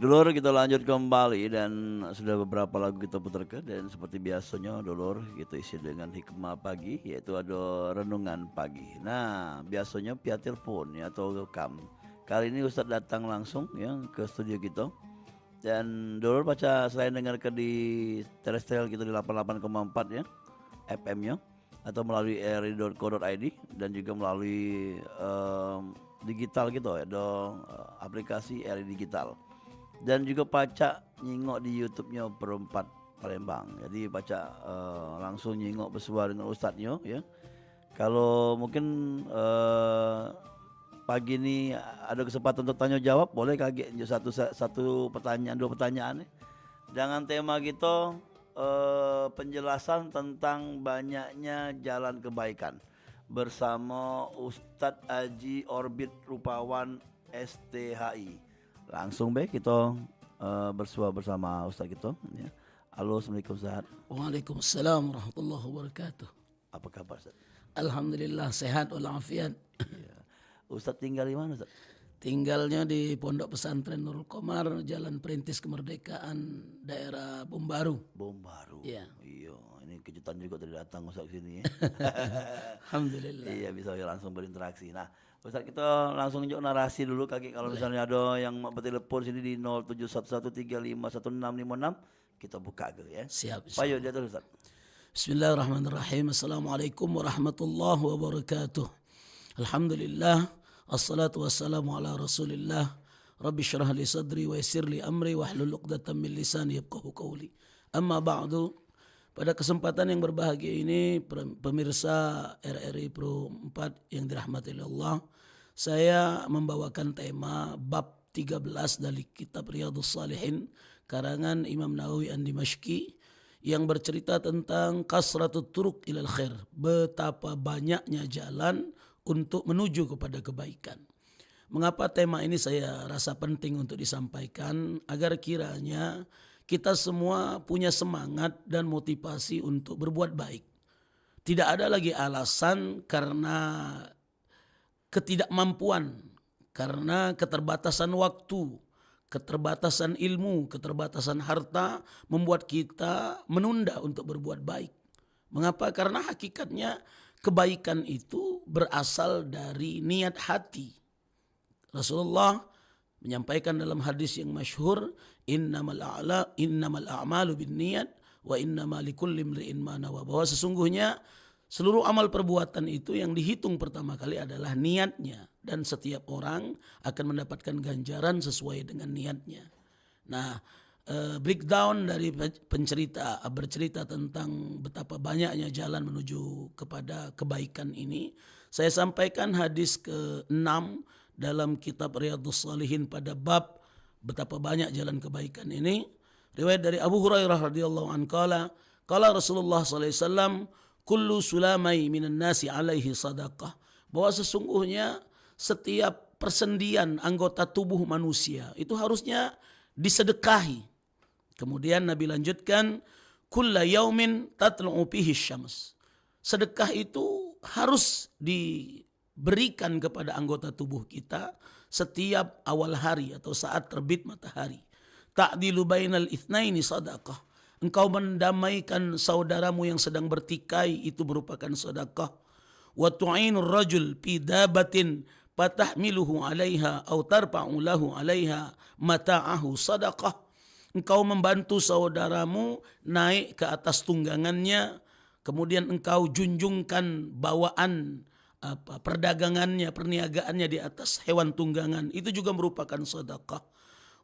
Dulur, kita lanjut kembali dan sudah beberapa lagu kita putarkan dan seperti biasanya dulur kita isi dengan hikmah pagi, yaitu ada renungan pagi. Nah, biasanya via telepon ya atau rekam. Kali ini Ustadz datang langsung ya ke studio kita. Dan dulur baca selain dengarkan di terestrial kita di 88,4 ya FM-nya, atau melalui ri.co.id dan juga melalui digital gitu ya, ada aplikasi RI Digital. Dan juga baca nyingok di YouTube-nya Perempat Palembang. Jadi baca langsung nyingok bersuara dengan ustadznya ya. Kalau mungkin pagi ini ada kesempatan untuk tanya jawab, boleh kaget satu pertanyaan, dua pertanyaan nih. Dengan tema kita penjelasan tentang banyaknya jalan kebaikan bersama Ustadz Aji Orbit Rupawan STHI. Langsung baik kita bersua bersama Ustaz kita ya. Halo, Assalamualaikum Ustaz. Waalaikumsalam warahmatullahi wabarakatuh. Apa kabar Ustaz? Alhamdulillah sehat walafiat. Ya. Ustaz tinggal di mana Ustaz? Tinggalnya di Pondok Pesantren Nurul Komar, Jalan Perintis Kemerdekaan, daerah Bombaru. Bombaru. Iya. Iya, ini kejutan juga tadi datang Ustaz sini ya. Alhamdulillah. Iya, bisa langsung berinteraksi. Nah, Ustaz kita langsung nunjuk narasi dulu kaki, kalau misalnya ada yang mau bertelepon sini di 0711351656 kita buka ke ya. Siap. Payo dia terus Ustaz. Bismillahirrahmanirrahim. Assalamualaikum warahmatullahi wabarakatuh. Alhamdulillah. Assalatu wassalamu ala rasulillah. Rabbi syrah li sadri wa yassir li amri wahlul 'uqdatam min lisani yafqahu qawli. Amma ba'du. Pada kesempatan yang berbahagia ini, pemirsa RRI Pro 4 yang dirahmati oleh Allah, saya membawakan tema bab 13 dari kitab Riyadhus Shalihin karangan Imam Nawawi An-Dimashqi yang bercerita tentang kasratut turuq ilal khair, betapa banyaknya jalan untuk menuju kepada kebaikan. Mengapa tema ini saya rasa penting untuk disampaikan agar kiranya kita semua punya semangat dan motivasi untuk berbuat baik. Tidak ada lagi alasan karena ketidakmampuan, karena keterbatasan waktu, keterbatasan ilmu, keterbatasan harta membuat kita menunda untuk berbuat baik. Mengapa? Karena hakikatnya kebaikan itu berasal dari niat hati. Rasulullah menyampaikan dalam hadis yang masyhur, innamal a'malu binniyat wa innamal likulli imri'in ma nawa, bahwa sesungguhnya seluruh amal perbuatan itu yang dihitung pertama kali adalah niatnya, dan setiap orang akan mendapatkan ganjaran sesuai dengan niatnya. Nah, breakdown dari bercerita tentang betapa banyaknya jalan menuju kepada kebaikan ini, saya sampaikan hadis ke-6 dalam kitab Riyadhus Shalihin pada bab betapa banyak jalan kebaikan ini. Riwayat dari Abu Hurairah radhiyallahu anhu qala Rasulullah sallallahu alaihi wasallam, kullu sulamai minan nasi alaihi sadaqah, bahwa sesungguhnya setiap persendian anggota tubuh manusia itu harusnya disedekahi. Kemudian Nabi lanjutkan, kulla yaumin tatlu'u fihi syams, sedekah itu harus diberikan kepada anggota tubuh kita setiap awal hari atau saat terbit matahari. Ta'dilu bainal itsnaini sadaqah, engkau mendamaikan saudaramu yang sedang bertikai, itu merupakan sedekah. Wa tu'inur rajul fi dabatin fatahmiluhu 'alaiha aw tarfa'u lahu 'alaiha mata'ahu sadaqah, engkau membantu saudaramu naik ke atas tunggangannya, kemudian engkau junjungkan bawaan perdagangannya, perniagaannya di atas hewan tunggangan, itu juga merupakan sedekah.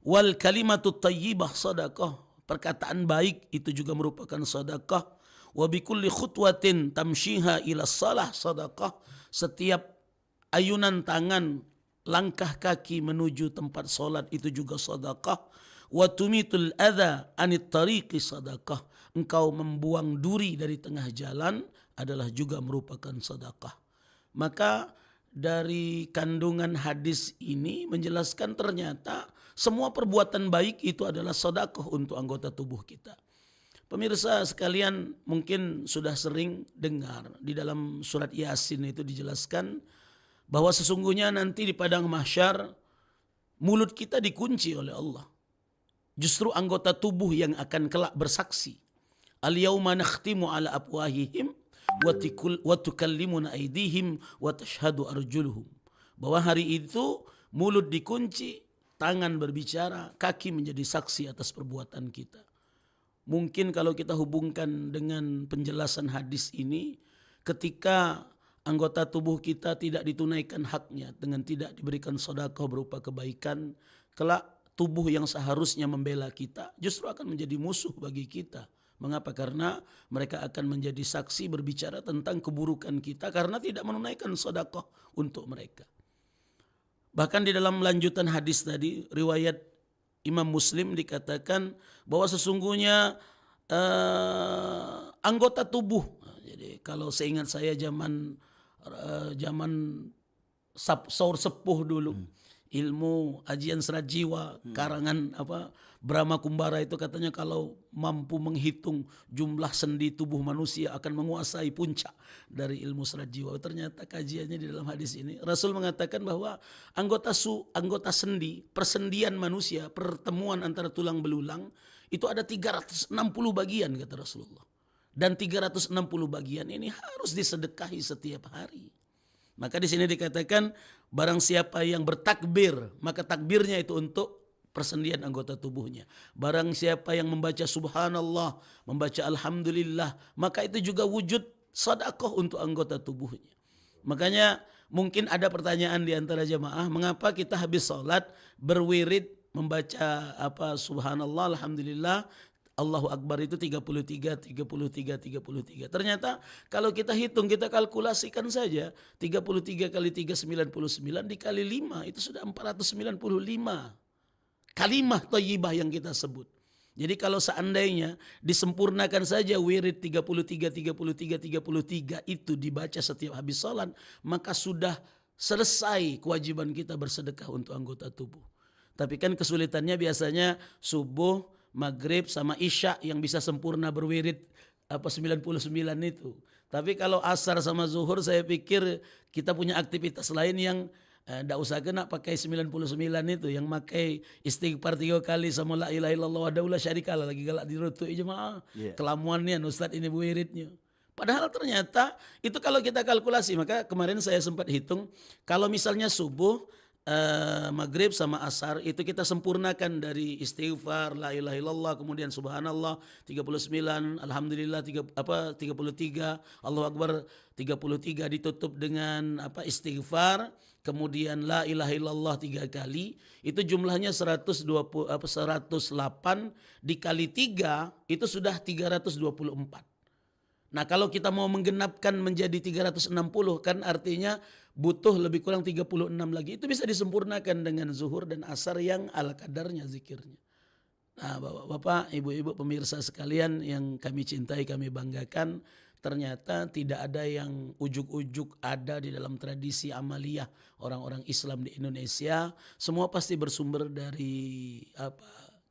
Wal kalimatut thayyibah sedekah, perkataan baik itu juga merupakan sedekah. Wa bikulli khutwatin tamshiha ila shalah sedekah, setiap ayunan tangan, langkah kaki menuju tempat solat itu juga sedekah. Wa tumitul adza anit tariqi sedekah, engkau membuang duri dari tengah jalan adalah juga merupakan sedekah. Maka dari kandungan hadis ini menjelaskan ternyata semua perbuatan baik itu adalah sedekah untuk anggota tubuh kita. Pemirsa sekalian mungkin sudah sering dengar di dalam surat Yasin itu dijelaskan bahwa sesungguhnya nanti di padang mahsyar mulut kita dikunci oleh Allah. justru anggota tubuh yang akan kelak bersaksi. Al-yauma nakhtimu ala afwahihim wa tukallimuna aydihim wa tashhadu arjuluhum. Bahwa hari itu mulut dikunci, tangan berbicara, kaki menjadi saksi atas perbuatan kita. Mungkin kalau kita hubungkan dengan penjelasan hadis ini, ketika anggota tubuh kita tidak ditunaikan haknya dengan tidak diberikan sedekah berupa kebaikan, kelak tubuh yang seharusnya membela kita justru akan menjadi musuh bagi kita. Mengapa? Karena mereka akan menjadi saksi berbicara tentang keburukan kita karena tidak menunaikan sedekah untuk mereka. Bahkan di dalam lanjutan hadis tadi, riwayat Imam Muslim dikatakan bahwa sesungguhnya anggota tubuh. Jadi kalau seingat saya zaman saur sepuh dulu, ilmu ajian serat jiwa karangan Brahma Kumbara itu katanya kalau mampu menghitung jumlah sendi tubuh manusia akan menguasai puncak dari ilmu serat jiwa. Ternyata kajiannya di dalam hadis ini Rasul mengatakan bahwa anggota sendi, persendian manusia, pertemuan antara tulang belulang itu ada 360 bagian kata Rasulullah. Dan 360 bagian ini harus disedekahi setiap hari. Maka di sini dikatakan barang siapa yang bertakbir, maka takbirnya itu untuk persendian anggota tubuhnya. Barang siapa yang membaca subhanallah, membaca alhamdulillah, maka itu juga wujud sedekah untuk anggota tubuhnya. Makanya mungkin ada pertanyaan di antara jamaah, mengapa kita habis sholat berwirid membaca subhanallah, alhamdulillah, Allahu Akbar itu 33. Ternyata kalau kita hitung, kita kalkulasikan saja 33 kali 3 99 dikali 5 itu sudah 495 kalimah thayyibah yang kita sebut. Jadi kalau seandainya disempurnakan saja wirid 33 itu dibaca setiap habis sholat, maka sudah selesai kewajiban kita bersedekah untuk anggota tubuh. Tapi kan kesulitannya biasanya subuh, maghrib sama isya yang bisa sempurna berwirid 99 itu. Tapi kalau asar sama zuhur saya pikir kita punya aktivitas lain yang tidak usah kena pakai 99 itu, yang pakai istighfar 3 kali sama la ilaha illallah wa la syarikalah lagi galak dirutui jemaah. Kelamuannya Ustaz ini wiridnya. Padahal ternyata itu kalau kita kalkulasi, maka kemarin saya sempat hitung kalau misalnya subuh, maghrib sama asar itu kita sempurnakan dari istighfar la ilaha illallah, kemudian subhanallah 39, alhamdulillah 33, Allahu Akbar 33 ditutup dengan istighfar, kemudian la ilaha illallah 3 kali, itu jumlahnya 108 dikali 3 itu sudah 324. Nah kalau kita mau menggenapkan menjadi 360 kan artinya butuh lebih kurang 36 lagi. Itu bisa disempurnakan dengan zuhur dan asar yang ala kadarnya zikirnya. Nah bapak-bapak, ibu-ibu pemirsa sekalian yang kami cintai, kami banggakan, ternyata tidak ada yang ujuk-ujuk ada di dalam tradisi amaliyah orang-orang Islam di Indonesia. Semua pasti bersumber dari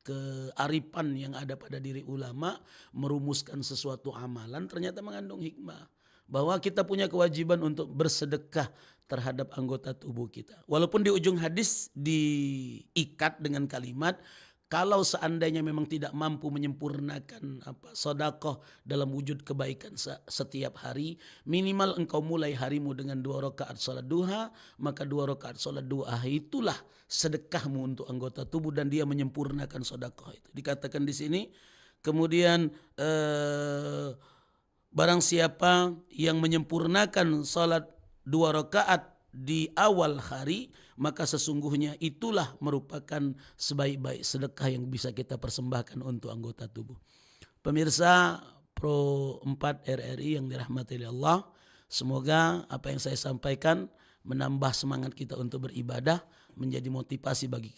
kearifan yang ada pada diri ulama, merumuskan sesuatu amalan ternyata mengandung hikmah. Bahwa kita punya kewajiban untuk bersedekah terhadap anggota tubuh kita. Walaupun di ujung hadis diikat dengan kalimat, kalau seandainya memang tidak mampu menyempurnakan sedekah dalam wujud kebaikan setiap hari, minimal engkau mulai harimu dengan 2 rakaat salat duha, maka 2 rakaat salat duha itulah sedekahmu untuk anggota tubuh dan dia menyempurnakan sedekah itu. Dikatakan di sini, kemudian barang siapa yang menyempurnakan salat 2 rakaat di awal hari, maka sesungguhnya itulah merupakan sebaik-baik sedekah yang bisa kita persembahkan untuk anggota tubuh. Pemirsa Pro 4 RRI yang dirahmati Allah, semoga apa yang saya sampaikan menambah semangat kita untuk beribadah, menjadi motivasi bagi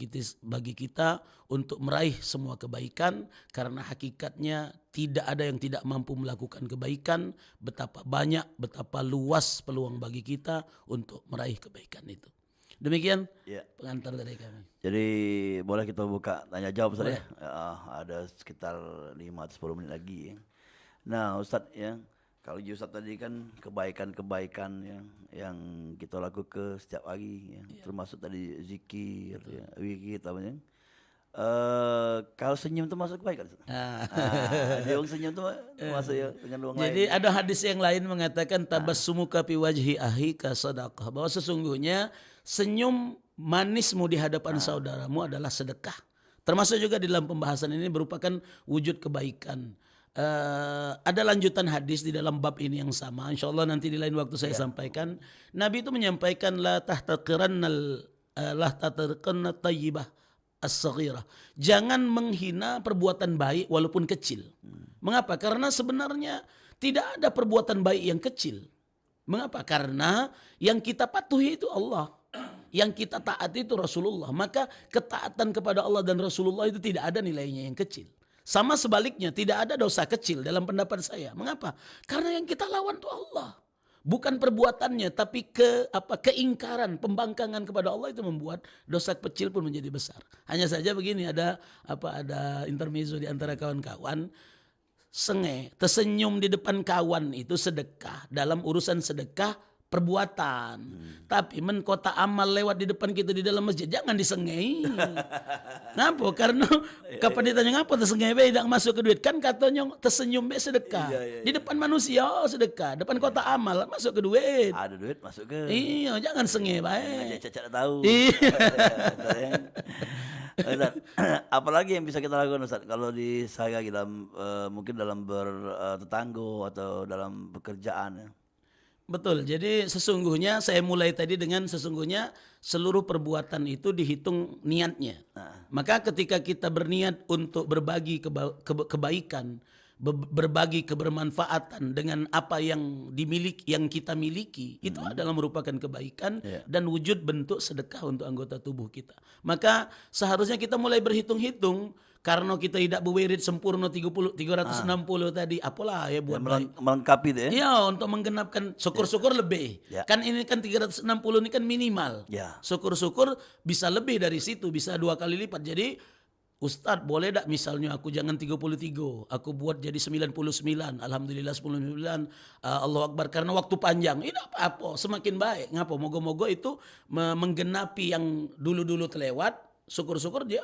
kita untuk meraih semua kebaikan, karena hakikatnya tidak ada yang tidak mampu melakukan kebaikan. Betapa banyak, betapa luas peluang bagi kita untuk meraih kebaikan itu. Demikian pengantar dari kami. Jadi boleh kita buka tanya jawab Ustaz ya? Ada sekitar 5-10 menit lagi ya. Nah Ustaz ya, kalau Ustaz tadi kan kebaikan-kebaikan yang kita lakukan setiap hari ya. Termasuk tadi zikir ya, wikir Kalau senyum itu masuk kebaikan. Ah. Dia orang senyum itu masuk ya dengan orang Jadi lain. ada hadis yang lain mengatakan tabassumuka fi wajhi ahika sadaqah, bahwa sesungguhnya senyum manismu di hadapan saudaramu adalah sedekah. Termasuk juga di dalam pembahasan ini merupakan wujud kebaikan. Ada lanjutan hadis di dalam bab ini yang sama. Insya Allah nanti di lain waktu saya sampaikan. Nabi itu menyampaikan la tahtaqiranna tayyibah as-saghirah. Jangan menghina perbuatan baik walaupun kecil. Mengapa? Karena sebenarnya tidak ada perbuatan baik yang kecil. Mengapa? Karena yang kita patuhi itu Allah. Yang kita taati itu Rasulullah. Maka ketaatan kepada Allah dan Rasulullah itu tidak ada nilainya yang kecil. Sama sebaliknya, tidak ada dosa kecil dalam pendapat saya. Mengapa? Karena yang kita lawan itu Allah. Bukan perbuatannya, tapi keingkaran, pembangkangan kepada Allah itu membuat dosa kecil pun menjadi besar. Hanya saja begini, ada intermezzo di antara kawan-kawan. Tersenyum di depan kawan itu sedekah. Dalam urusan sedekah perbuatan. Tapi kota amal lewat di depan kita di dalam masjid, jangan disengei. Ngapa? Karena kapan ditanya ngapa tersengei tidak masuk ke duit, kan katanya tersenyum be sedekah. Di depan manusia sedekah, depan kota amal masuk ke duit. Ada duit masuk ke. Iya, jangan sengei baik. Cacat tahu. Iya. Ustaz, apalagi yang bisa kita lakukan Ustaz kalau di saya dalam mungkin dalam bertetanggo atau dalam pekerjaan ya. Betul, jadi sesungguhnya saya mulai tadi dengan sesungguhnya seluruh perbuatan itu dihitung niatnya. Maka ketika kita berniat untuk berbagi kebaikan, berbagi kebermanfaatan dengan apa yang kita miliki, itu adalah merupakan kebaikan dan wujud bentuk sedekah untuk anggota tubuh kita. Maka seharusnya kita mulai berhitung-hitung. Karena kita tidak berwirid sempurna 360 tadi, apalah ya buat melengkapi itu ya. Ya, untuk menggenapkan syukur-syukur lebih. Kan ini kan 360 ini kan minimal. Syukur-syukur bisa lebih dari situ, bisa 2 kali lipat. Jadi Ustadz boleh tak misalnya aku jangan 33, aku buat jadi 99, Alhamdulillah 99, Allahu Akbar, karena waktu panjang. Ini apa-apa, semakin baik. Ngapa? Moga-moga itu menggenapi yang dulu-dulu terlewat. Syukur-syukur dia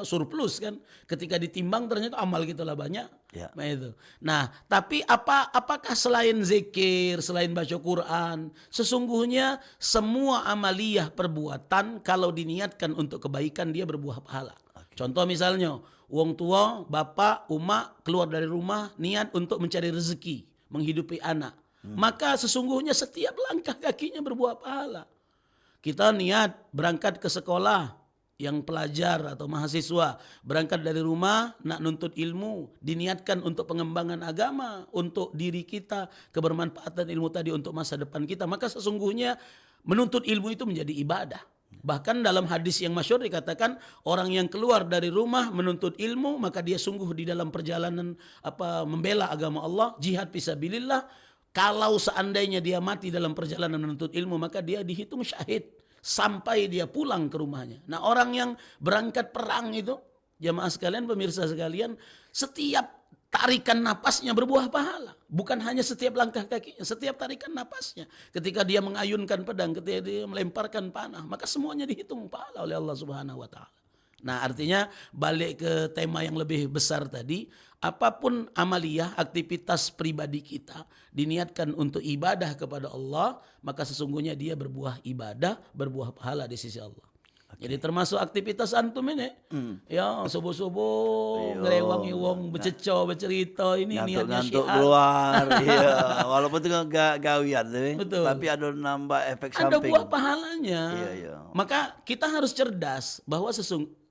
surplus kan. Ketika ditimbang ternyata amal kita lah banyak. Nah itu. Nah, tapi apakah selain zikir, selain baca Quran, sesungguhnya semua amaliyah perbuatan kalau diniatkan untuk kebaikan dia berbuah pahala. Contoh misalnya, wong tua, bapak, umak keluar dari rumah niat untuk mencari rezeki, menghidupi anak. Maka sesungguhnya setiap langkah kakinya berbuah pahala. Kita niat berangkat ke sekolah, yang pelajar atau mahasiswa berangkat dari rumah nak nuntut ilmu, diniatkan untuk pengembangan agama, untuk diri kita, kebermanfaatan ilmu tadi untuk masa depan kita, maka sesungguhnya menuntut ilmu itu menjadi ibadah. Bahkan dalam hadis yang masyhur dikatakan orang yang keluar dari rumah menuntut ilmu maka dia sungguh di dalam perjalanan membela agama Allah, jihad fisabilillah. Kalau seandainya dia mati dalam perjalanan menuntut ilmu maka dia dihitung syahid sampai dia pulang ke rumahnya. Nah, orang yang berangkat perang itu, jamaah sekalian, pemirsa sekalian, setiap tarikan napasnya berbuah pahala. Bukan hanya setiap langkah kakinya, setiap tarikan napasnya. Ketika dia mengayunkan pedang, ketika dia melemparkan panah, maka semuanya dihitung pahala oleh Allah Subhanahu wa taala. Nah, artinya balik ke tema yang lebih besar tadi, apapun amaliyah, aktivitas pribadi kita diniatkan untuk ibadah kepada Allah, maka sesungguhnya dia berbuah ibadah, berbuah pahala di sisi Allah. Jadi termasuk aktivitas antum ini, ya subuh-subuh ngelewangi wong berceco bercerita ini niatnya ngantuk syiar. keluar, iya. Walaupun itu gak gawian, tapi ada nambah efek Ada samping. buah pahalanya. Iya. Maka kita harus cerdas bahwa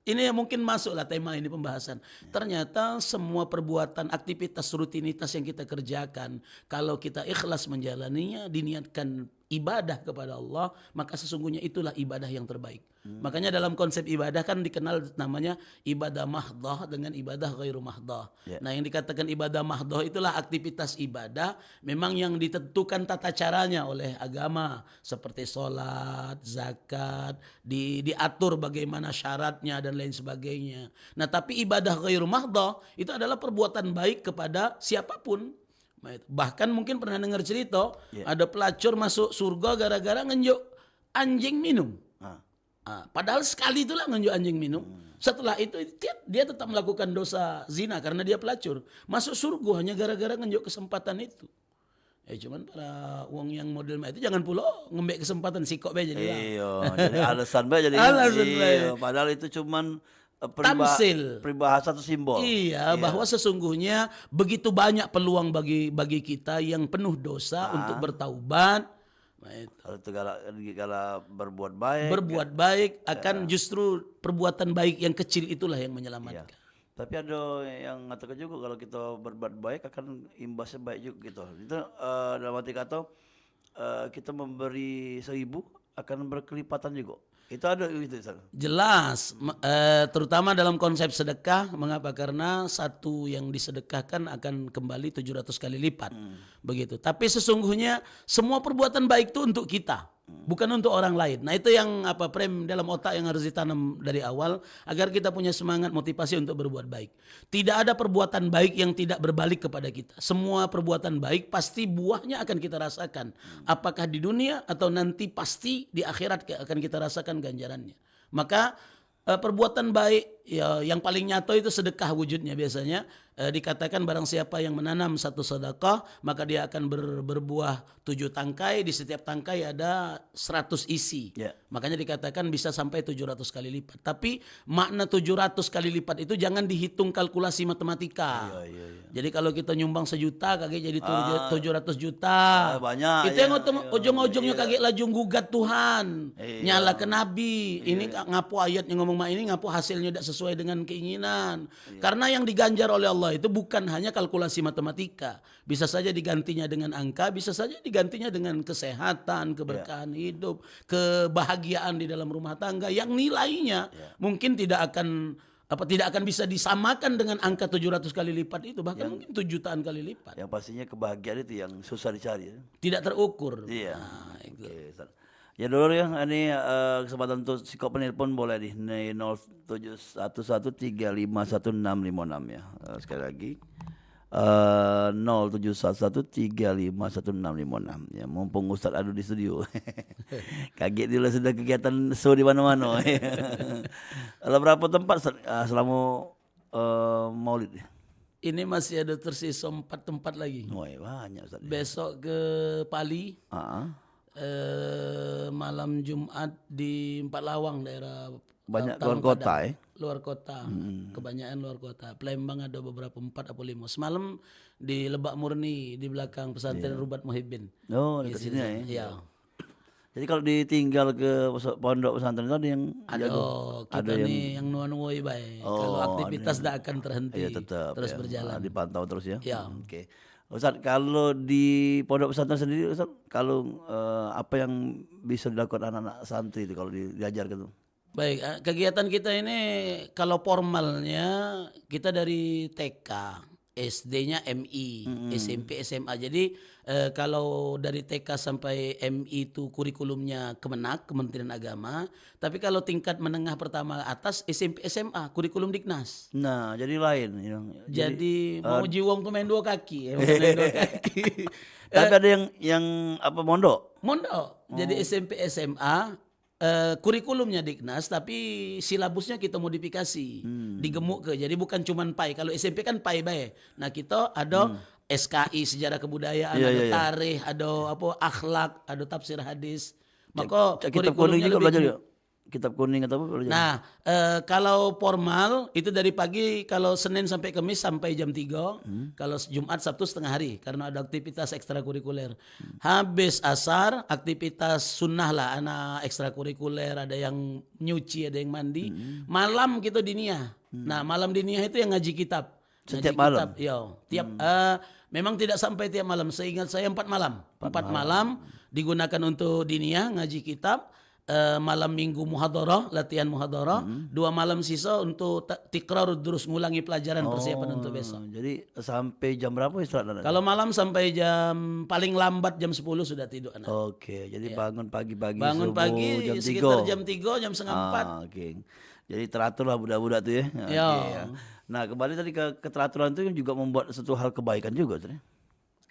ini mungkin masuklah tema ini pembahasan. Ternyata semua perbuatan, aktivitas, rutinitas yang kita kerjakan, kalau kita ikhlas menjalaninya, diniatkan ibadah kepada Allah, maka sesungguhnya itulah ibadah yang terbaik. Makanya dalam konsep ibadah kan dikenal namanya ibadah mahdoh dengan ibadah ghairu mahdoh. Nah, yang dikatakan ibadah mahdoh itulah aktivitas ibadah memang yang ditentukan tata caranya oleh agama, seperti sholat, zakat, diatur bagaimana syaratnya dan lain sebagainya. Nah, tapi ibadah ghairu mahdoh itu adalah perbuatan baik kepada siapapun. Bahkan mungkin pernah dengar cerita ada pelacur masuk surga gara-gara ngenjuk anjing minum. Padahal sekali itulah ngenjuk anjing minum. Setelah itu dia tetap melakukan dosa zina karena dia pelacur. Masuk surga hanya gara-gara ngenjuk kesempatan itu. Cuman para uang yang model itu jangan pula ngembek kesempatan sikok be jadi lah. Iya, jadi alasan bae jadi. Alasan bae. Iya, padahal itu cuman Tamsil. peribahasa atau simbol. Iya, bahwa sesungguhnya begitu banyak peluang bagi kita yang penuh dosa untuk bertaubat. Nah, itu. Kalau itu kalau berbuat baik. Berbuat baik akan justru perbuatan baik yang kecil itulah yang menyelamatkan. Tapi ada yang mengatakan juga kalau kita berbuat baik akan imbasnya baik juga gitu. Itu dalam arti kata kita memberi 1.000 akan berkelipatan juga. Itu ada itu. Jelas, terutama dalam konsep sedekah. Mengapa? Karena satu yang disedekahkan akan kembali 700 kali lipat. Begitu. Tapi sesungguhnya semua perbuatan baik itu untuk kita, bukan untuk orang lain. Nah, itu yang Prem, dalam otak yang harus ditanam dari awal agar kita punya semangat motivasi untuk berbuat baik. Tidak ada perbuatan baik yang tidak berbalik kepada kita. Semua perbuatan baik pasti buahnya akan kita rasakan. Apakah di dunia atau nanti pasti di akhirat akan kita rasakan ganjarannya. Maka perbuatan baik yang paling nyata itu sedekah wujudnya biasanya. Dikatakan barang siapa yang menanam satu sedekah maka dia akan berbuah 7 tangkai, di setiap tangkai ada 100 isi. Makanya dikatakan bisa sampai 700 kali lipat. Tapi makna 700 kali lipat itu jangan dihitung kalkulasi matematika. Jadi kalau kita nyumbang 1 juta kaget jadi 700 juta. Banyak. Itu yang ujung-ujungnya kaget laju gugat Tuhan. Nyala ke Nabi. Ini ngapu ayat yang ngomong ini ngapu hasilnya tidak sesuai dengan keinginan. Karena yang diganjar oleh Allah itu bukan hanya kalkulasi matematika. Bisa saja digantinya dengan angka, bisa saja digantinya dengan kesehatan, keberkahan hidup, kebahagiaan di dalam rumah tangga yang nilainya mungkin tidak akan bisa disamakan dengan angka 700 kali lipat itu, bahkan mungkin 7 jutaan kali lipat. Yang pastinya kebahagiaan itu yang susah dicari. Tidak terukur. Iya. Nah, itu. Ya dulu ya, ini kesempatan untuk sikop penelpon boleh di 0711351656 ya. Sekali lagi 0711351656 ya. Mumpung Ustadz Adu di studio. Kaget dia sudah kegiatan show di mana-mana. Ada berapa tempat selama Maulid? Ini masih ada tersisa 4 tempat lagi. Wah, banyak Ustadz. Besok ke Pali. Malam Jumat di Empat Lawang daerah banyak luar kota luar kota. Kebanyakan luar kota. Palembang ada beberapa 4 atau 5. Semalam di Lebak Murni di belakang pesantren Rubat Muhibbin. Oh, dekat sini ya. Iya. Jadi kalau ditinggal ke pondok pesantren itu ada yang kita nih yang nuan-nuai baik. Kalau aktivitas tidak akan terhenti, tetap terus berjalan. Dipantau terus ya. Ya. Oke. Ustaz, kalau di pondok pesantren sendiri Ustaz, kalau apa yang bisa dilakukan anak-anak santri itu kalau diajarkan tuh? Baik, kegiatan kita ini kalau formalnya kita dari TK, SD-nya MI, SMP, SMA. Jadi kalau dari TK sampai MI itu kurikulumnya Kemenak, Kementerian Agama. Tapi kalau tingkat menengah pertama atas SMP, SMA, kurikulum Diknas. Nah, jadi lain. Jadi mau jiwong tuh main 2 kaki. Tapi ada yang apa mondok? Mondok. Jadi SMP, SMA. Kurikulumnya Diknas tapi silabusnya kita modifikasi digemuk ke jadi bukan cuman PAI. Kalau SMP kan PAI bae. Nah kita ada SKI sejarah kebudayaan, ada tarikh, ada akhlak, ada tafsir hadis. Maka kitab kuning juga belajar ya? Kitab kuning atau apa belajar? Nah, kalau formal itu dari pagi, kalau Senin sampai Kamis sampai jam 3, kalau Jumat Sabtu setengah hari karena ada aktivitas ekstrakurikuler. Habis asar aktivitas sunnah lah, anak ekstrakurikuler, ada yang nyuci, ada yang mandi. Malam kita diniyah. Nah, malam diniyah itu yang ngaji kitab. Setiap malam? Memang tidak sampai tiap malam. Seingat saya 4 malam. 4 malam digunakan untuk diniyah, ngaji kitab. Malam minggu muhadarah, latihan muhadarah, 2 malam sisa untuk tikrarud terus ngulangi pelajaran persiapan untuk besok. Jadi sampai jam berapa istirahat? Kalau malam sampai jam paling lambat jam 10 sudah tidur anak. Oke, jadi bangun pagi-pagi bangun subuh, pagi jam sekitar 3. jam 3, jam setengah 4. Oke. Jadi teratur lah budak-budak tuh ya. Ya. Nah, kembali tadi ke keteraturan itu juga membuat satu hal kebaikan juga.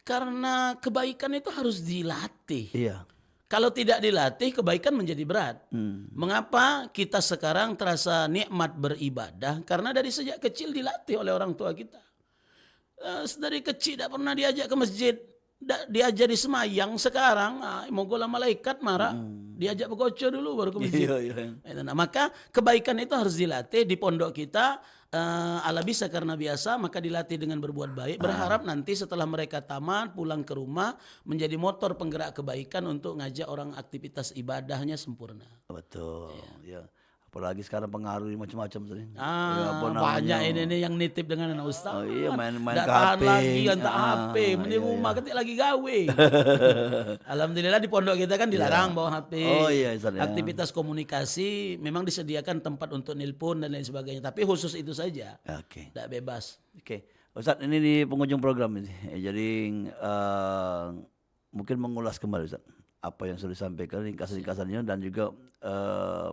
Karena kebaikan itu harus dilatih. Iya. Kalau tidak dilatih, kebaikan menjadi berat. Hmm. Mengapa kita sekarang terasa nikmat beribadah? Karena dari sejak kecil dilatih oleh orang tua kita. Dari kecil tidak pernah diajak ke masjid, diajak di semayang. Sekarang mogolah malaikat marah, diajak begoco dulu baru ke masjid. Iya. Nah, maka kebaikan itu harus dilatih di pondok kita. Ala bisa karena biasa, maka dilatih dengan berbuat baik. Berharap nanti setelah mereka tamat pulang ke rumah menjadi motor penggerak kebaikan untuk ngajak orang aktivitas ibadahnya sempurna. Betul. Ya. Apalagi sekarang pengaruh macam-macam tadi. Ya, apa Banyak namanya? ini yang nitip dengan anak ustaz. Oh iya, main Nggak ke tahan HP. lagi hantar HP, mending Iya. rumah ketik lagi gawe. Alhamdulillah di pondok kita kan dilarang bawa HP. Oh iya, Ustaz, ya. Aktivitas komunikasi memang disediakan tempat untuk nelpon dan lain sebagainya, tapi khusus itu saja. Oke. Tidak bebas. Oke. Ustaz, ini di penghujung program ini. Jadi mungkin mengulas kembali Ustaz apa yang sudah disampaikan ringkasan-ringkasannya dan juga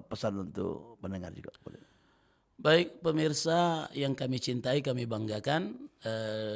pesan untuk pendengar juga. Baik pemirsa yang kami cintai, kami banggakan,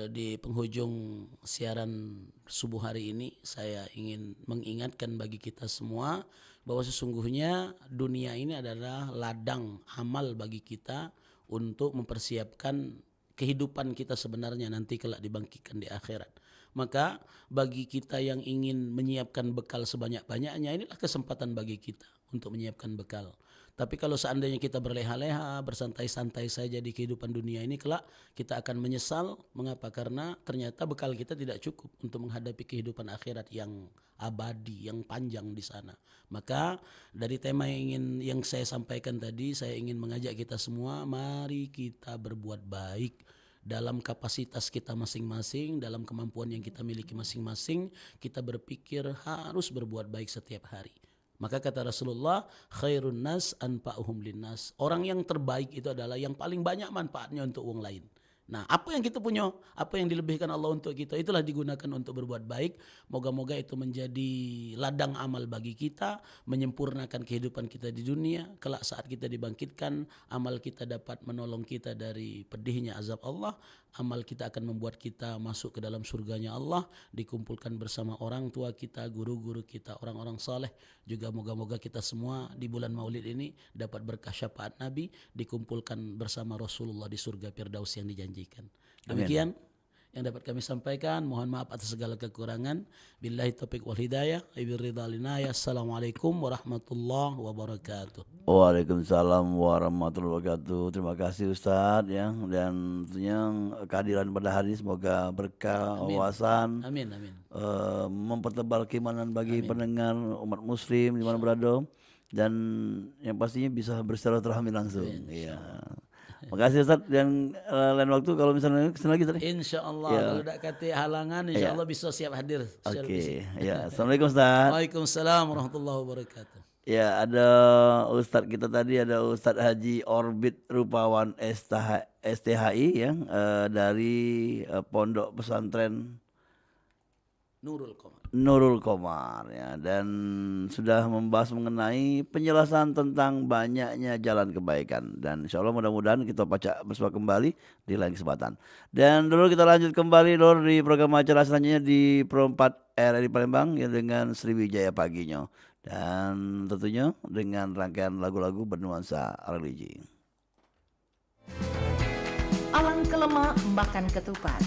di penghujung siaran subuh hari ini saya ingin mengingatkan bagi kita semua bahwa sesungguhnya dunia ini adalah ladang amal bagi kita untuk mempersiapkan kehidupan kita sebenarnya nanti kelak dibangkitkan di akhirat. Maka bagi kita yang ingin menyiapkan bekal sebanyak-banyaknya, inilah kesempatan bagi kita untuk menyiapkan bekal. Tapi kalau seandainya kita berleha-leha, bersantai-santai saja di kehidupan dunia ini, kelak kita akan menyesal. Mengapa? Karena ternyata bekal kita tidak cukup untuk menghadapi kehidupan akhirat yang abadi, yang panjang di sana. Maka dari tema yang saya sampaikan tadi, saya ingin mengajak kita semua, mari kita berbuat baik dalam kapasitas kita masing-masing, dalam kemampuan yang kita miliki masing-masing. Kita berpikir harus berbuat baik setiap hari. Maka kata Rasulullah, khairun nas anfa'uhum linnas. Orang yang terbaik itu adalah yang paling banyak manfaatnya untuk orang lain. Nah, apa yang kita punya, apa yang dilebihkan Allah untuk kita, itulah digunakan untuk berbuat baik. Moga-moga itu menjadi ladang amal bagi kita, menyempurnakan kehidupan kita di dunia. Kelak saat kita dibangkitkan, amal kita dapat menolong kita dari pedihnya azab Allah. Amal kita akan membuat kita masuk ke dalam surganya Allah, dikumpulkan bersama orang tua kita, guru-guru kita, orang-orang saleh. Juga moga-moga kita semua di bulan Maulid ini dapat berkah syafaat Nabi, dikumpulkan bersama Rasulullah di surga Firdaus yang dijanjikan. Demikian yang dapat kami sampaikan. Mohon maaf atas segala kekurangan. Billahi taufiq wal hidayah. Assalamualaikum warahmatullahi wabarakatuh. Waalaikumsalam warahmatullahi wabarakatuh. Terima kasih Ustadz ya, dan tentunya kehadiran pada hari ini semoga berkah, wawasan, Amin, amin. mempertebal keimanan bagi pendengar umat muslim di mana berada, dan yang pastinya bisa bersilaturahmi langsung. Iya. Makasih Ustadz, dan lain waktu kalau misalnya kesini lagi tadi. Insya Allah Ya. kalau tidak kata halangan, insya Allah bisa siap hadir. Oke. Ya, assalamualaikum Ustadz. Waalaikumsalam warahmatullahi wabarakatuh. Ya, ada Ustadz kita tadi, ada Ustadz Haji Orbit Rupawan STHI ya, dari Pondok Pesantren Nurul Komar. ya, dan sudah membahas mengenai penjelasan tentang banyaknya jalan kebaikan, dan insya Allah mudah-mudahan kita baca bersama kembali di lain kesempatan. Dan dulu kita lanjut kembali dulu di program acara selanjutnya di Pro 4 RRI Palembang ya, dengan Sriwijaya Paginya, dan tentunya dengan rangkaian lagu-lagu bernuansa religi. Alang kelema makan ketupat.